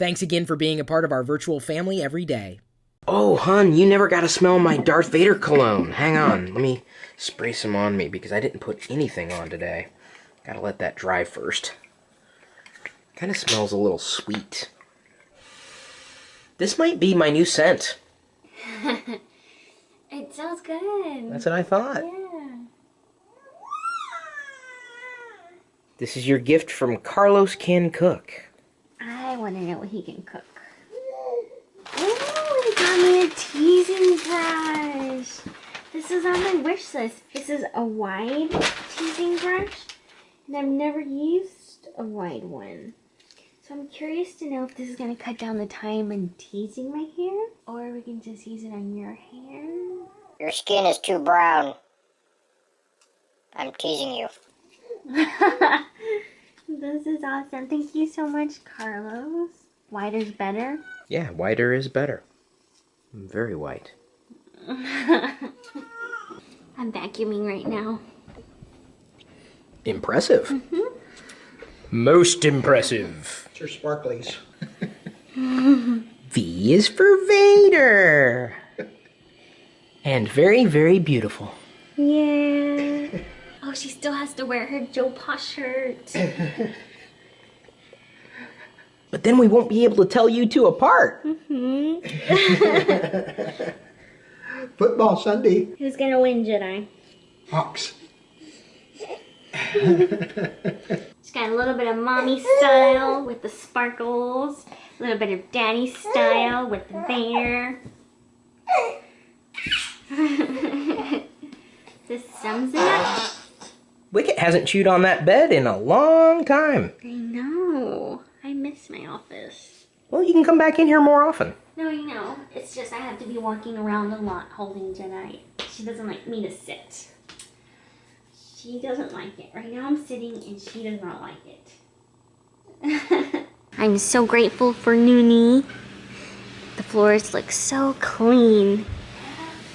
Thanks again for being a part of our virtual family every day. Oh, hun, you never got to smell my Darth Vader cologne. Hang on, let me spray some on me because I didn't put anything on today. Gotta let that dry first. Kind of smells a little sweet. This might be my new scent. It smells good. That's what I thought. Yeah. This is your gift from Carlos Can Cook. I want to know what he can cook. Oh, he got me a teasing brush. This is on my wish list. This is a wide teasing brush, and I've never used a wide one. So I'm curious to know if this is going to cut down the time in teasing my hair, or we can just use it on your hair. Your skin is too brown. I'm teasing you. This is awesome. Thank you so much, Carlos. Wider's better? Yeah, whiter is better. I'm very white. I'm vacuuming right now. Impressive. Most impressive. It's your sparklies. V is for Vader. And very, very beautiful. Yeah. Oh, she still has to wear her Joe Pa shirt. But then we won't be able to tell you two apart. Football Sunday. Who's gonna win, Jedi? Hawks. She's got a little bit of mommy style with the sparkles. A little bit of daddy style with the bear. This sums it up. Wicket hasn't chewed on that bed in a long time. I know. I miss my office. Well, you can come back in here more often. No, I know. It's just I have to be walking around a lot holding Jedi. She doesn't like me to sit. She doesn't like it. Right now I'm sitting and she does not like it. I'm so grateful for Noonie. The floors look so clean.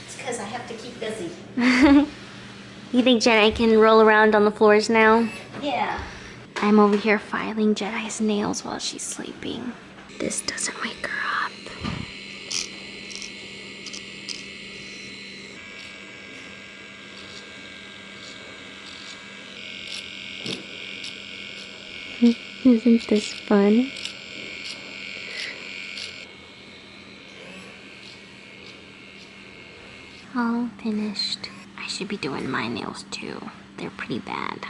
It's because I have to keep busy. You think Jedi can roll around on the floors now? Yeah. I'm over here filing Jedi's nails while she's sleeping. This doesn't wake her up. Isn't this fun? All finished. I should be doing my nails too. They're pretty bad.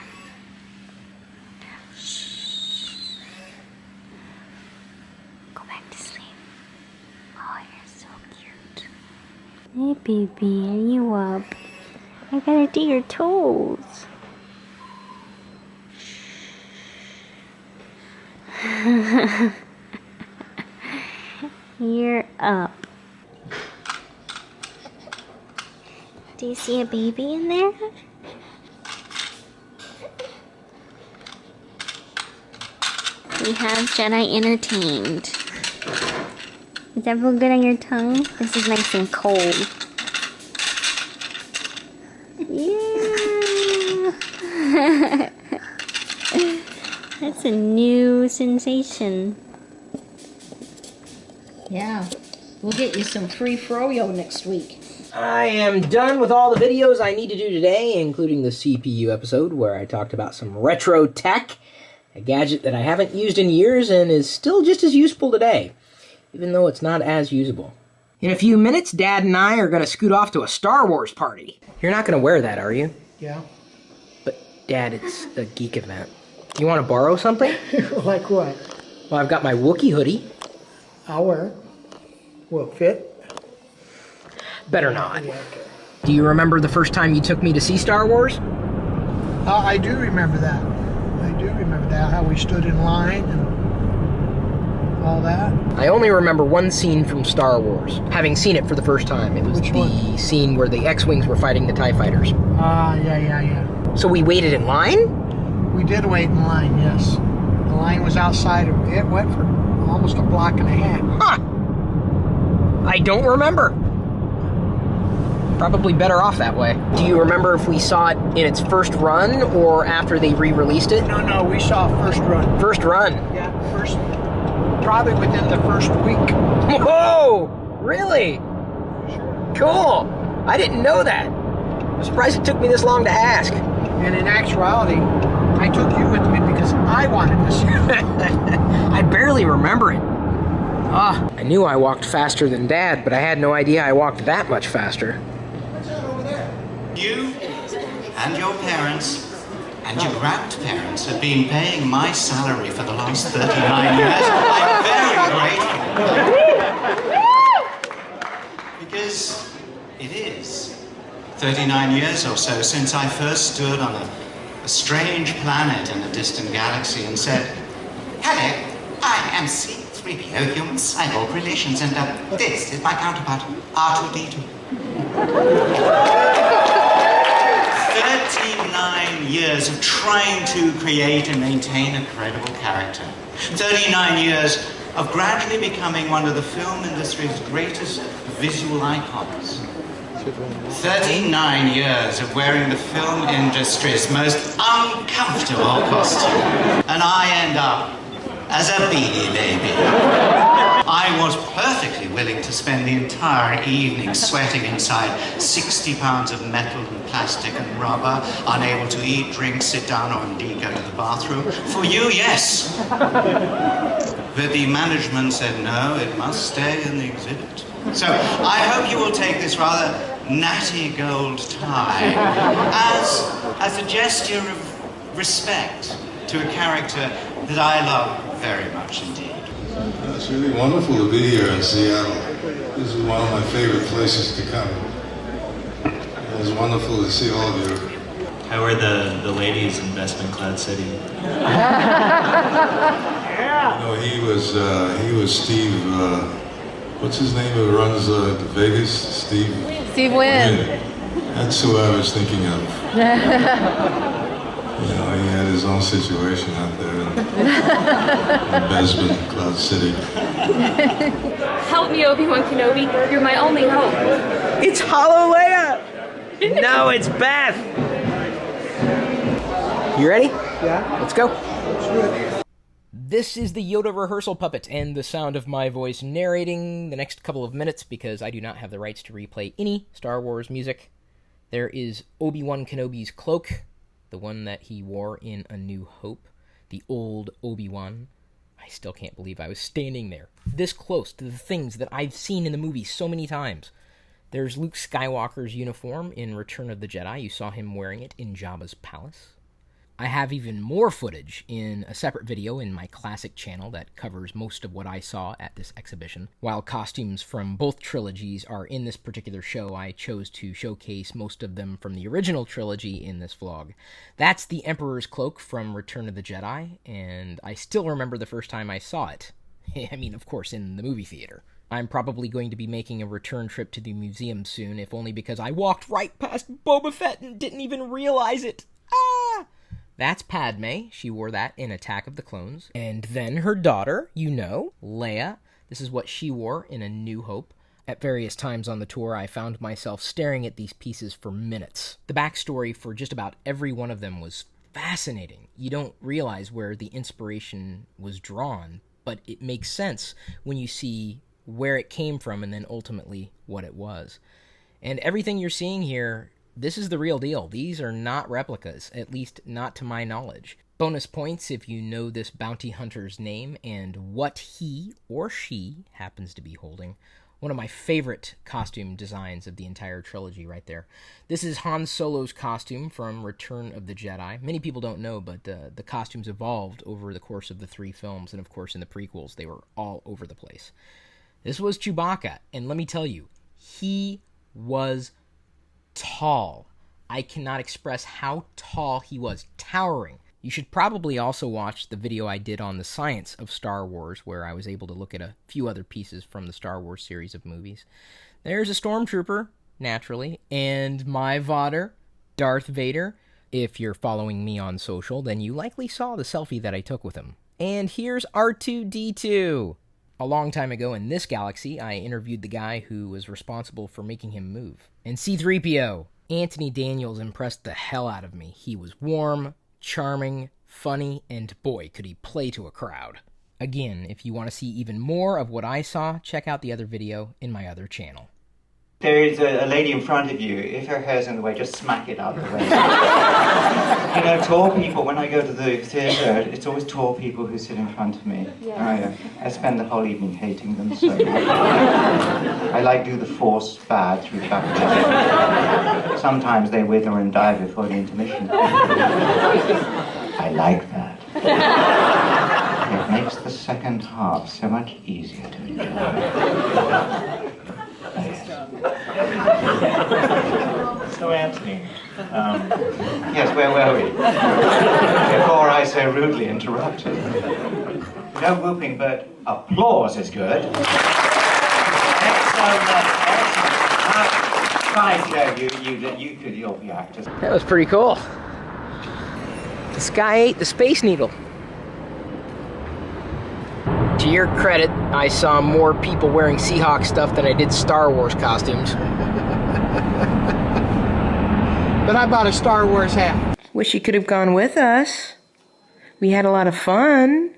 Shh. Go back to sleep. Oh, you're so cute. Hey, baby, are you up? I gotta do your toes. You're up. Do you see a baby in there? We have Jedi entertained. Does that feel good on your tongue? This is nice and cold. Yeah. That's a new sensation. Yeah. We'll get you some free froyo next week. I am done with all the videos I need to do today, including the CPU episode where I talked about some retro tech, a gadget that I haven't used in years and is still just as useful today, even though it's not as usable. In a few minutes, Dad and I are going to scoot off to a Star Wars party. You're not going to wear that, are you? Yeah. But, Dad, it's a geek event. Do you want to borrow something? Like what? Well, I've got my Wookiee hoodie. I'll wear it. Will it fit? Better not. Yeah, okay. Do you remember the first time you took me to see Star Wars? I do remember that. I do remember that, how we stood in line and all that. I only remember one scene from Star Wars, having seen it for the first time. It was Which the one? scene where the X-Wings were fighting the TIE fighters. Yeah. So we waited in line? We did wait in line, yes. The line was outside. It went for almost a block and a half. Huh! I don't remember. Probably better off that way. Do you remember if we saw it in its first run or after they re-released it? No, we saw first run. First run. Yeah, first probably within the first week. Whoa! Really? Cool. I didn't know that. I'm surprised it took me this long to ask. And in actuality, I took you with me because I wanted to see it. I barely remember it. I knew I walked faster than Dad, but I had no idea I walked that much faster. You and your parents and your grandparents have been paying my salary for the last 39 years. I'm very grateful. Because it is 39 years or so since I first stood on a strange planet in a distant galaxy and said, "Hello, I am C-3PO Human Cyborg Relations, and this is my counterpart, R2-D2. 39 years of trying to create and maintain a credible character. 39 years of gradually becoming one of the film industry's greatest visual icons. 39 years of wearing the film industry's most uncomfortable costume. And I end up as a beanie baby. I was perfectly willing to spend the entire evening sweating inside 60 pounds of metal and plastic and rubber, unable to eat, drink, sit down, or indeed go to the bathroom. For you, yes. But the management said no, it must stay in the exhibit. So I hope you will take this rather natty gold tie as a gesture of respect to a character that I love very much indeed. It's really wonderful to be here in Seattle. This is one of my favorite places to come. It was wonderful to see all of you. How are the ladies in Best Cloud City? You know, he was Steve, what's his name who runs Vegas? Steve Wynn. That's who I was thinking of. You know, he had his own situation out there in Best Cloud City. Help me, Obi-Wan Kenobi. You're my only hope. It's Hollow Leia! No, it's Beth! You ready? Yeah. Let's go. Let's do it. This is the Yoda rehearsal puppet and the sound of my voice narrating the next couple of minutes because I do not have the rights to replay any Star Wars music. There is Obi-Wan Kenobi's cloak, the one that he wore in A New Hope, the old Obi-Wan. I still can't believe I was standing there, this close to the things that I've seen in the movies so many times. There's Luke Skywalker's uniform in Return of the Jedi. You saw him wearing it in Jabba's palace. I have even more footage in a separate video in my classic channel that covers most of what I saw at this exhibition. While costumes from both trilogies are in this particular show, I chose to showcase most of them from the original trilogy in this vlog. That's the Emperor's Cloak from Return of the Jedi, and I still remember the first time I saw it. I mean, of course, in the movie theater. I'm probably going to be making a return trip to the museum soon, if only because I walked right past Boba Fett and didn't even realize it. Ah! That's Padme. She wore that in Attack of the Clones. And then her daughter, you know, Leia. This is what she wore in A New Hope. At various times on the tour, I found myself staring at these pieces for minutes. The backstory for just about every one of them was fascinating. You don't realize where the inspiration was drawn, but it makes sense when you see where it came from and then ultimately what it was. And everything you're seeing here, this is the real deal. These are not replicas, at least not to my knowledge. Bonus points if you know this bounty hunter's name and what he or she happens to be holding. One of my favorite costume designs of the entire trilogy right there. This is Han Solo's costume from Return of the Jedi. Many people don't know, but the costumes evolved over the course of the 3 films, and of course in the prequels they were all over the place. This was Chewbacca, and let me tell you, he was tall. I cannot express how tall he was. Towering. You should probably also watch the video I did on the science of Star Wars, where I was able to look at a few other pieces from the Star Wars series of movies. There's a stormtrooper, naturally, and my Vader, Darth Vader. If you're following me on social, then you likely saw the selfie that I took with him. And here's R2-D2. A long time ago in this galaxy, I interviewed the guy who was responsible for making him move. And C-3PO. Anthony Daniels impressed the hell out of me. He was warm, charming, funny, and boy, could he play to a crowd. Again, if you want to see even more of what I saw, check out the other video in my other channel. There is a lady in front of you. If her hair's in the way, just smack it out of the way. You know, tall people, when I go to the theatre, it's always tall people who sit in front of me. Yeah. I spend the whole evening hating them so much. I like do the forced bad through the back of the head. Sometimes they wither and die before the intermission. I like that. It makes the second half so much easier to enjoy. So Anthony, yes, where were we? Before I so rudely interrupted. No whooping, but applause is good. Excellent. Fine, Joe, you'll be actors. That was pretty cool. The sky ate the Space Needle. To your credit, I saw more people wearing Seahawk stuff than I did Star Wars costumes. But I bought a Star Wars hat. Wish you could have gone with us. We had a lot of fun.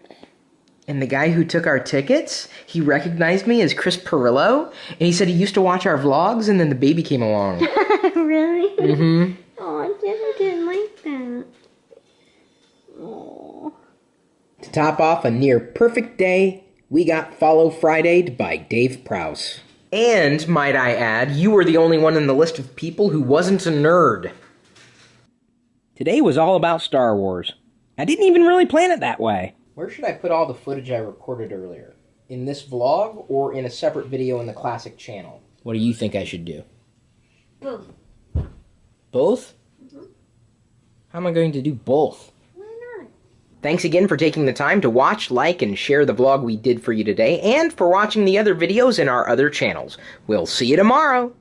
And the guy who took our tickets, he recognized me as Chris Pirillo, and he said he used to watch our vlogs, and then the baby came along. Really? Mm-hmm. Oh, I didn't like that. Oh. To top off a near perfect day, we got Follow Friday'd by Dave Prowse. And, might I add, you were the only one in the list of people who wasn't a nerd. Today was all about Star Wars. I didn't even really plan it that way. Where should I put all the footage I recorded earlier? In this vlog or in a separate video in the classic channel? What do you think I should do? Both. Both? Mm-hmm. How am I going to do both? Thanks again for taking the time to watch, like, and share the vlog we did for you today, and for watching the other videos in our other channels. We'll see you tomorrow!